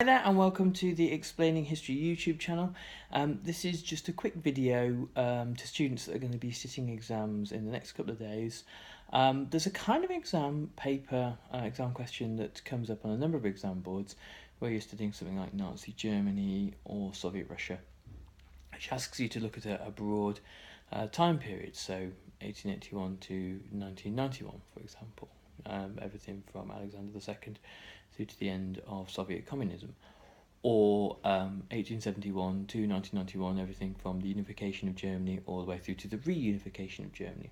Hi there and welcome to the Explaining History YouTube channel. This is just a quick video to students that are going to be sitting exams in the next couple of days. There's a kind of exam paper, exam question that comes up on a number of exam boards where you're studying something like Nazi Germany or Soviet Russia, which asks you to look at a broad time period, so 1881 to 1991, for example. Everything from Alexander II through to the end of Soviet communism, or 1871 to 1991, everything from the unification of Germany all the way through to the reunification of Germany.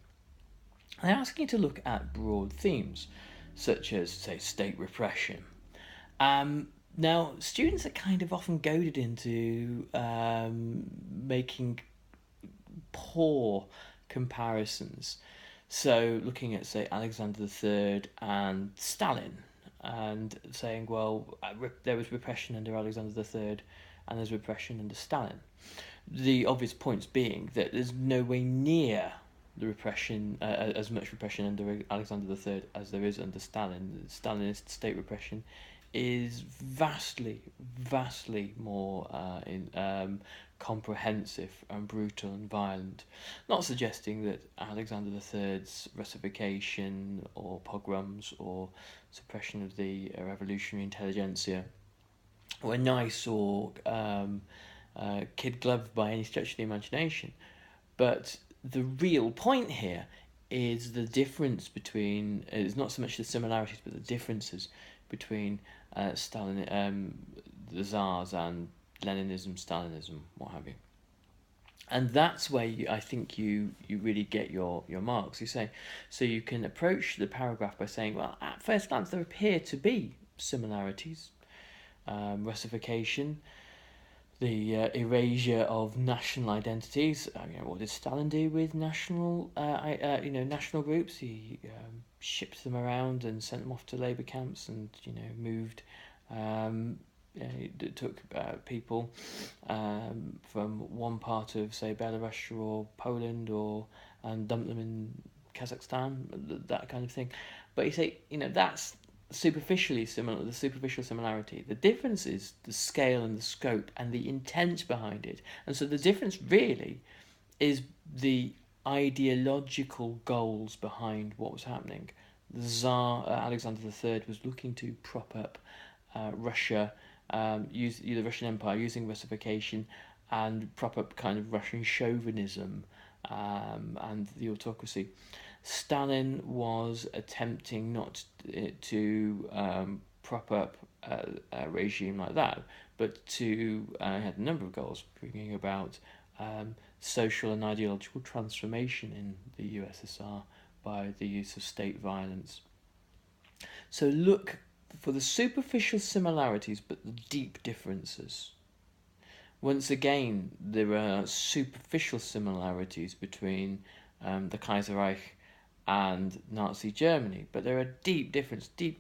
They're asking you to look at broad themes, such as, say, state repression. Now, students are kind of often goaded into making poor comparisons. So, looking at, say, Alexander III and Stalin, and saying, well, there was repression under Alexander III and there's repression under Stalin. The obvious points being that there's no way near the repression, as much repression under Alexander III as there is under Stalin. Stalinist state repression is vastly more comprehensive and brutal and violent. Not suggesting that Alexander III's Russification or pogroms or suppression of the revolutionary intelligentsia were nice or kid-gloved by any stretch of the imagination. But the real point here is the difference between, it's not so much the similarities, but the differences between Stalin, the Tsars, and Leninism, Stalinism, what have you. And that's where I think you really get your marks. You say, so you can approach the paragraph by saying, well, at first glance there appear to be similarities. Russification, the erasure of national identities. What did Stalin do with national groups? He shipped them around and sent them off to labour camps, and moved. It took people from one part of, say, Belarus or Poland, and dumped them in Kazakhstan, that kind of thing. But you say, that's superficially similar, the superficial similarity. The difference is the scale and the scope and the intent behind it. And so the difference really is the ideological goals behind what was happening. The Tsar, Alexander III, was looking to prop up Russia, use the Russian Empire, using Russification, and prop up kind of Russian chauvinism and the autocracy. Stalin was attempting not to prop up a regime like that, but to had a number of goals, bringing about social and ideological transformation in the USSR by the use of state violence. So look for the superficial similarities but the deep differences. Once again, there are superficial similarities between the Kaiserreich and Nazi Germany, but there are deep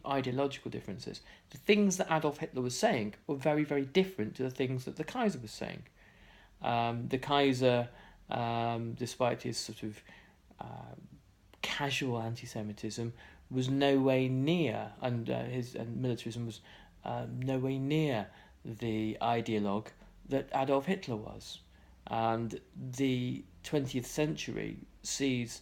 ideological differences. The things that Adolf Hitler was saying were very, very different to the things that the Kaiser was saying. The Kaiser, despite his sort of casual anti-Semitism, was no way near, and his militarism was no way near the ideologue that Adolf Hitler was. And the 20th century sees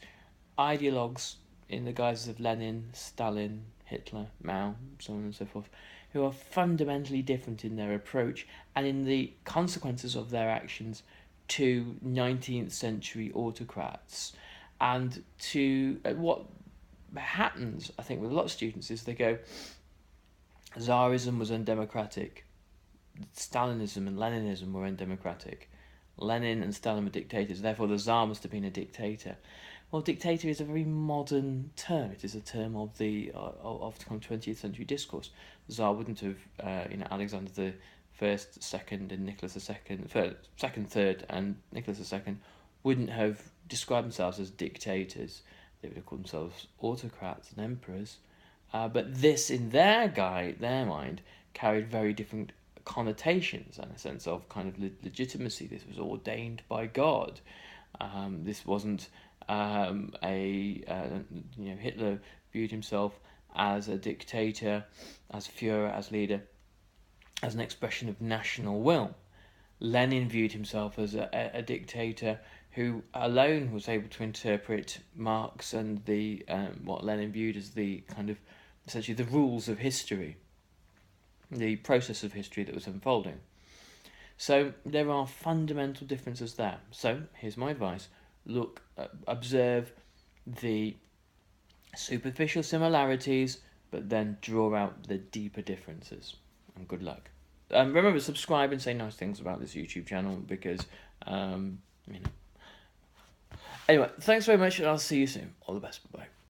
ideologues in the guises of Lenin, Stalin, Hitler, Mao, so on and so forth, who are fundamentally different in their approach and in the consequences of their actions to 19th century autocrats. And to what happens, I think, with a lot of students is they go, Tsarism was undemocratic, Stalinism and Leninism were undemocratic, Lenin and Stalin were dictators, therefore the Tsar must have been a dictator. Well, dictator is a very modern term. It is a term of the 20th century discourse. The Tsar wouldn't have, Alexander the First, Second, and Nicholas the Second, Third, and Nicholas the Second wouldn't have described themselves as dictators. They would have called themselves autocrats and emperors. But this, in their mind, carried very different connotations, in a sense of kind of legitimacy. This was ordained by God. This wasn't Hitler viewed himself as a dictator, as Führer, as leader, as an expression of national will. Lenin viewed himself as a dictator who alone was able to interpret Marx and the what Lenin viewed as the kind of essentially the rules of history, the process of history that was unfolding. So there are fundamental differences there. So here's my advice: look, observe the superficial similarities, but then draw out the deeper differences. And good luck. Remember, subscribe and say nice things about this YouTube channel because, you know. Anyway, thanks very much, and I'll see you soon. All the best. Bye bye.